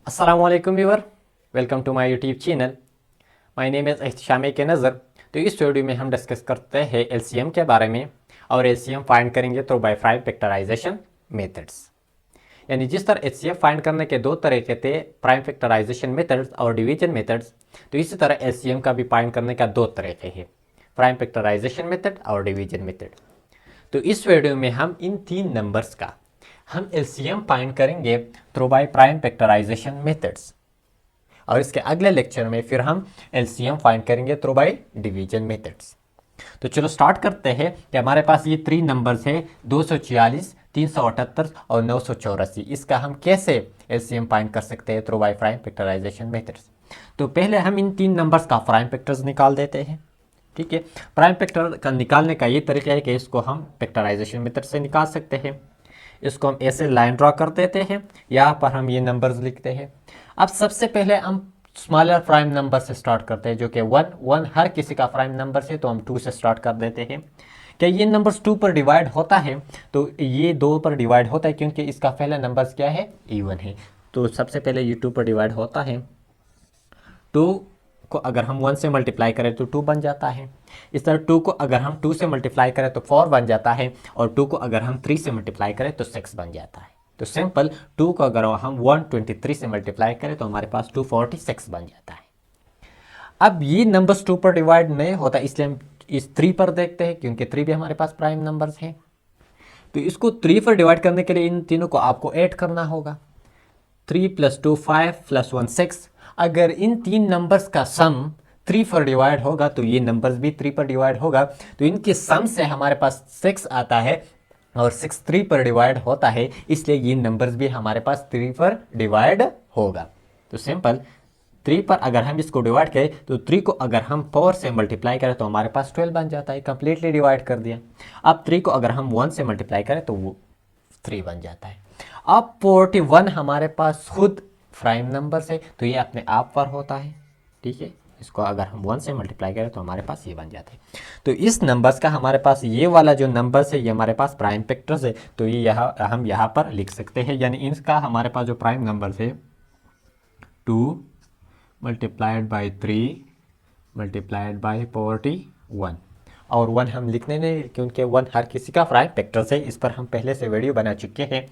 अस्सलामुअलैकुम viewer, welcome to my YouTube channel. My name is Ehtesham K Nazar. तो इस video में हम डिस्कस करते हैं एलसीएम के बारे में और एलसीएम फाइंड करेंगे through by prime factorization methods. यानी जिस तरह एचसीएफ फाइंड करने के दो तरीके थे, प्राइम फैक्टराइजेशन मेथड्स और डिवीजन मेथड्स, तो इसी तरह एलसीएम का भी फाइंड करने का दो तरीके हैं, प्राइम फैक्टराइजेशन मेथड और डिवीजन मेथड। तो इस वीडियो में हम इन तीन नंबर्स का हम एलसीएम फाइंड करेंगे through by prime factorization methods, और इसके अगले लेक्चर में फिर हम एलसीएम फाइंड करेंगे थ्रू बाय डिवीजन मेथड्स। तो चलो स्टार्ट करते हैं कि हमारे पास ये तीन नंबर्स है 246, 378 और 984। इसका हम कैसे एलसीएम फाइंड कर सकते हैं through by prime factorization methods. तो पहले हम इन तीन नंबर्स का प्राइम फैक्टर्स निकाल देते हैं। ठीक है, प्राइम फैक्टर का निकालने का ये तरीका है कि इसको हम फैक्टराइजेशन मेथड से निकाल सकते हैं। इसको हम ऐसे लाइन ड्रॉ कर देते हैं, यहाँ पर हम ये नंबर्स लिखते हैं। अब सबसे पहले हम स्मॉलर प्राइम नंबर से स्टार्ट करते हैं, जो कि वन हर किसी का प्राइम नंबर है, तो हम 2 से स्टार्ट कर देते हैं। क्या ये नंबर्स 2 पर डिवाइड होता है? तो ये 2 पर डिवाइड होता है, क्योंकि इसका पहला नंबर्स क्या है, इवन है। तो सबसे पहले ये 2 पर डिवाइड होता है। 2 को अगर हम 1 से मल्टीप्लाई करें तो 2 बन जाता है। इस तरह 2 को अगर हम 2 से मल्टीप्लाई करें तो 4 बन जाता है, और 2 को अगर हम 3 से मल्टीप्लाई करें तो 6 बन जाता है। तो सिंपल 2 को अगर हम 123 से मल्टीप्लाई करें तो हमारे पास 246 बन जाता है। अब ये नंबर्स 2 पर डिवाइड नहीं होता, इसलिए हम इस 3 पर देखते हैं, क्योंकि 3 भी हमारे पास प्राइम नंबर्स हैं। तो इसको 3 पर डिवाइड करने के लिए इन तीनों को आपको ऐड करना होगा। 3 + 2 5 + 1 6। अगर इन तीन नंबर्स का सम 3 पर डिवाइड होगा तो ये नंबर्स भी 3 पर डिवाइड होगा। तो इनके सम से हमारे पास 6 आता है, और 6 3 पर डिवाइड होता है, इसलिए ये नंबर्स भी हमारे पास 3 पर डिवाइड होगा। तो सिंपल 3 पर अगर हम इसको डिवाइड करें तो 3 को अगर हम 4 से मल्टीप्लाई करें तो हमारे पास 12 बन जाता है, कंप्लीटली डिवाइड कर दिया। अब 3 को अगर हम 1 से मल्टीप्लाई करें तो वो 3 बन जाता है। अब 41 हमारे पास खुद प्राइम नंबर से, तो ये अपने आप पर होता है। ठीक है, इसको अगर हम 1 से मल्टीप्लाई करें तो हमारे पास ये बन जाता है। तो इस नंबर्स का हमारे पास ये वाला जो नंबर्स है, ये हमारे पास प्राइम फैक्टर्स है। तो ये यहाँ हम यहाँ पर लिख सकते हैं, यानी इसका हमारे पास जो प्राइम नंबर्स है 2 × 3 × 41, और 1 हम लिखने नहीं, क्योंकि 1 हर किसी का प्राइम फैक्टर्स है। इस पर हम पहले से वीडियो बना चुके हैं।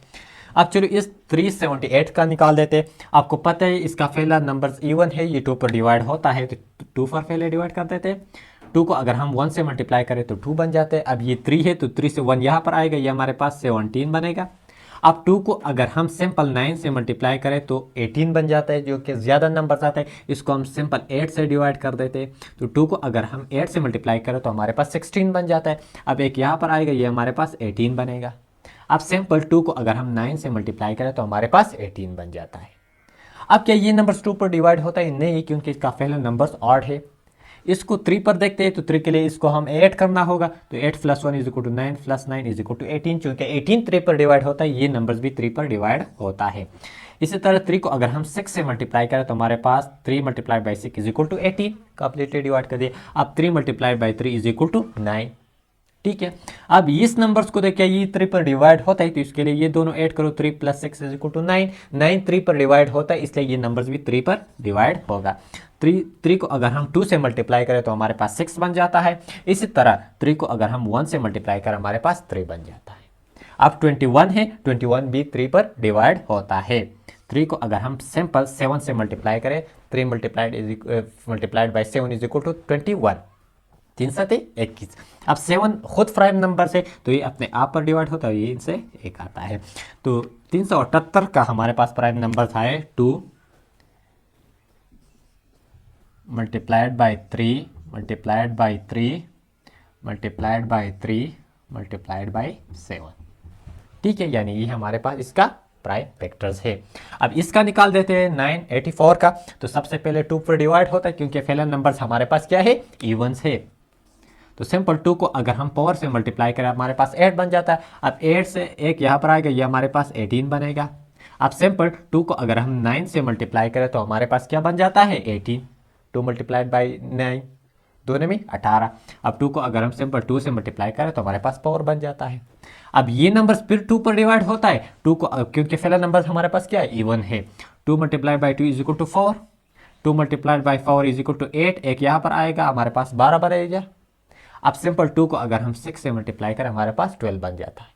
अब चलो इस 378 का निकाल देते। आपको पता है इसका पहला नंबर इवन है, ये 2 पर डिवाइड होता है, तो 2 पर पहले डिवाइड कर देते। 2 को अगर हम 1 से मल्टीप्लाई करें तो 2 बन जाते हैं। अब ये 3 है, तो 3 से 1 यहाँ पर आएगा, ये हमारे पास 17 बनेगा। अब 2 को अगर हम सिंपल 9 से मल्टीप्लाई करें तो 18 बन जाता है, जो कि ज़्यादा नंबर आता है। इसको हम सिंपल 8 से डिवाइड कर देते हैं। तो 2 को अगर हम 8 से मल्टीप्लाई करें तो हमारे पास 16 बन जाता है। अब एक यहाँ पर आएगा, ये हमारे पास 18 बनेगा। अब सिंपल 2 को अगर हम 9 से मल्टीप्लाई करें तो हमारे पास 18 बन जाता है। अब क्या ये नंबर्स 2 पर डिवाइड होता है? नहीं, क्योंकि इसका पहला नंबर्स ऑड है। इसको 3 पर देखते हैं, तो 3 के लिए इसको हम ऐड करना होगा। तो 8 + 1 = 9 + 9 = 18, क्योंकि 18 3 पर डिवाइड होता है, ये नंबर्स भी 3 पर डिवाइड होता है। इसी तरह 3 को अगर हम 6 से मल्टीप्लाई करें तो हमारे पास 3 × 6 = 18, कंप्लीटली डिवाइड कर दिए। अब 3 × 3 = 9। ठीक है, अब इस नंबर्स को देखिए, ये 3 पर डिवाइड होता है, तो इसके लिए ये दोनों ऐड करो। 3 + 6 = 9। 9 3 पर डिवाइड होता है, इसलिए ये नंबर्स भी 3 पर डिवाइड होगा। 3 को अगर हम 2 से मल्टीप्लाई करें तो हमारे पास 6 बन जाता है। इसी तरह 3 को अगर हम 1 से मल्टीप्लाई करें हमारे पास 3 बन जाता है। अब 21 है, 21 भी 3 पर डिवाइड होता है। 3 को अगर हम सिंपल 7 से मल्टीप्लाई करें, 3 × 7 = 21। 3 × 7 = 21। अब 7 खुद प्राइम नंबर से, तो ये अपने आप पर डिवाइड होता है, ये इनसे 1 आता है। तो 378 का हमारे पास प्राइम नंबर था 2 × 3 × 3 × 7। ठीक है, यानी ये हमारे पास इसका प्राइम फैक्टर्स है। अब इसका निकाल देते हैं 984 का। तो सबसे पहले 2 पर डिवाइड होता है, क्योंकि पहला नंबर्स हमारे पास क्या है, इवन्स है। तो सिंपल 2 को अगर हम पावर से मल्टीप्लाई करें हमारे पास 8 बन जाता है। अब 8 से 1 यहाँ पर आएगा, ये हमारे पास 18 बनेगा। अब सिंपल 2 को अगर हम 9 से मल्टीप्लाई करें तो हमारे पास क्या बन जाता है, 18। 2 × 9 दोनों में 18। अब 2 को अगर हम सिंपल 2 से मल्टीप्लाई करें तो हमारे पास पावर बन जाता है। अब ये नंबर फिर 2 पर डिवाइड होता है। 2 को क्योंकि पहला नंबर हमारे पास क्या है, इवन है। 2 multiplied by 2 is equal to 4, 2 multiplied by 4 is equal to 8, एक यहाँ पर आएगा, हमारे पास 12 बनेगा। अब सिंपल 2 को अगर हम 6 से मल्टीप्लाई करें हमारे पास 12 बन जाता है।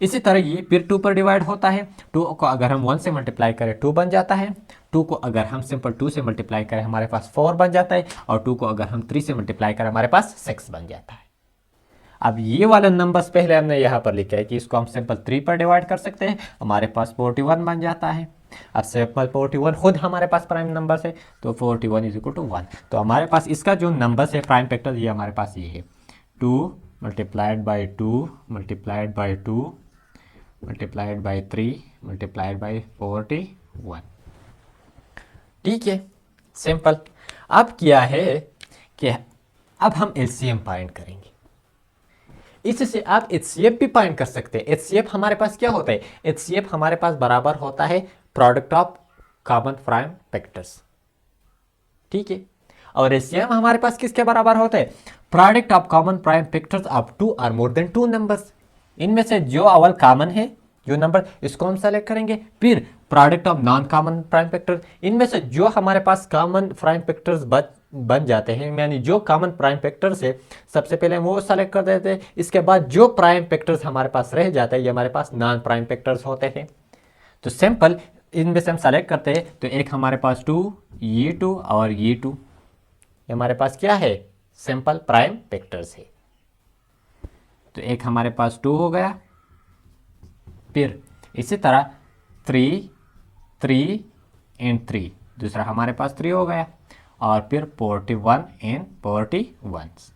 इसी तरह ये फिर 2 पर डिवाइड होता है, 2 को अगर हम 1 से मल्टीप्लाई करें 2 बन जाता है, 2 को अगर हम सिंपल 2 से मल्टीप्लाई करें हमारे पास 4 बन जाता है, और 2 को अगर हम 3 से मल्टीप्लाई करें हमारे पास 6 बन जाता है। अब ये वाला नंबर्स पहले हमने यहाँ पर लिखा है कि इसको हम सिंपल 3 पर डिवाइड कर सकते हैं, हमारे पास 41 बन जाता है। अब सिंपल 41 खुद हमारे पास प्राइम नंबर है, तो 41 इज इक्वल टू 1। तो हमारे पास इसका जो नंबर है प्राइम फैक्टर, ये हमारे पास ये है 2 multiplied by 2 multiplied by 2 multiplied by 3 multiplied by 41। ठीक है, सिंपल। अब क्या है कि अब हम एलसीएम फाइंड करेंगे। इससे आप एचसीएफ भी फाइंड कर सकते हैं। एचसीएफ हमारे पास क्या होता है? एचसीएफ हमारे पास बराबर होता है product of common prime factors. ठीक है, और एचसीएफ हमारे पास किसके बराबर होता है? Product of common prime factors of 2 और मोर देन 2 नंबर्स। इनमें से जो अवल कॉमन है जो नंबर, इसको हम सेलेक्ट करेंगे। फिर product of non common prime factors, इनमें से जो हमारे पास कॉमन प्राइम फैक्टर्स बन जाते हैं, यानी जो कॉमन प्राइम फैक्टर्स है सबसे पहले हम वो सेलेक्ट कर देते हैं। इसके बाद जो प्राइम फैक्टर्स हमारे पास रह जाते हैं ये हमारे पास नॉन प्राइम फैक्टर्स होते हैं। तो सिंपल इनमें से हम सेलेक्ट करते हैं, तो एक हमारे पास 2, ये 2 और ये 2, ये हमारे पास क्या है? सिंपल प्राइम फैक्टर्स है। तो एक हमारे पास 2 हो गया, फिर इसी तरह 3, 3 एंड 3, दूसरा हमारे पास 3 हो गया, और फिर 41 एंड 41,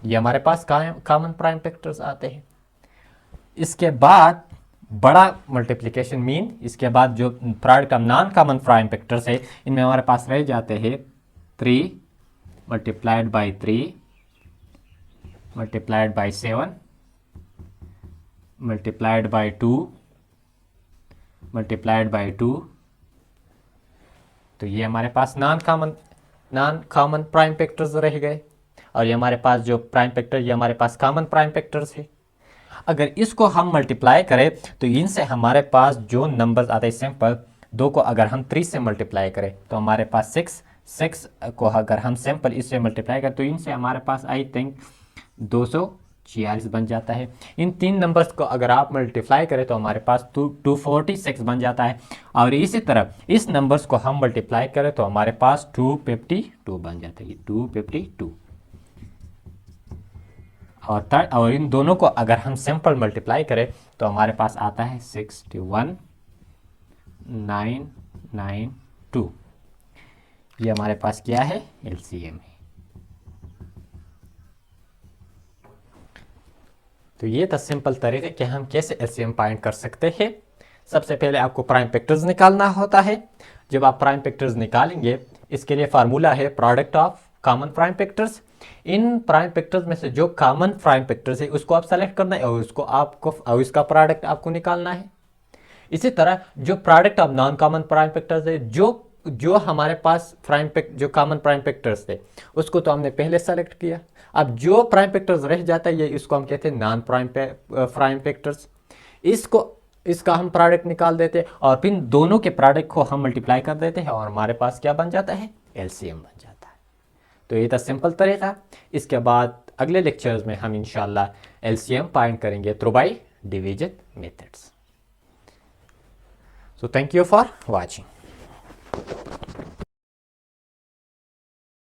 ये हमारे पास कॉमन प्राइम फैक्टर्स आते हैं। इसके बाद बड़ा मल्टीप्लिकेशन मीन, इसके बाद जो product of non common prime factors है इनमें हमारे पास रह जाते हैं 3 multiplied by 3 multiplied by 7 multiplied by 2 multiplied by 2। तो ये हमारे पास नॉन कॉमन प्राइम फैक्टर्स रह गए, और ये हमारे पास जो प्राइम फैक्टर ये हमारे पास कॉमन प्राइम फैक्टर्स है। अगर इसको हम मल्टीप्लाई करें तो इनसे हमारे पास जो नंबर्स आते हैं सिंपल 2 को अगर हम 3 से मल्टीप्लाई करें तो हमारे पास 6 को अगर हम सिंपल इससे मल्टीप्लाई करें तो इनसे हमारे पास आई थिंक 246 बन जाता है। इन 3 नंबर्स को अगर आप मल्टीप्लाई करें तो हमारे पास 246 बन जाता है, और इसी तरह इस नंबर्स को हम मल्टीप्लाई करें तो हमारे पास 252 बन जाता है, 252। और इन दोनों को अगर हम सिंपल मल्टीप्लाई करें तो हमारे पास आता है 61992। ये हमारे पास क्या है? एलसीएम है। तो ये था सिंपल तरीके कि हम कैसे एलसीएम फाइंड कर सकते हैं। सबसे पहले आपको प्राइम फैक्टर्स निकालना होता है। जब आप प्राइम फैक्टर्स निकालेंगे इसके लिए फार्मूला है product of common prime factors. In prime factors में से जो कॉमन प्राइम फैक्टर्स है उसको आप सेलेक्ट करना है, और इसका प्रोडक्ट आपको निकालना है। इसी तरह जो product of non common prime factors है, जो हमारे पास जो कॉमन प्राइम फैक्टर्स थे उसको तो हमने पहले सेलेक्ट किया। अब जो प्राइम फैक्टर्स रह जाता है ये इसको हम कहते हैं नॉन प्राइम फैक्टर्स। इसका हम प्रोडक्ट निकाल देते हैं, और फिर दोनों के प्रोडक्ट को हम मल्टीप्लाई कर देते हैं और हमारे पास क्या बन जाता है? एलसीएम बन जाता है। तो ये था सिंपल तरीका। इसके बाद अगले लेक्चर्स में हम इंशाल्लाह एलसीएम फाइंड करेंगे through by division methods. So thank you for watching.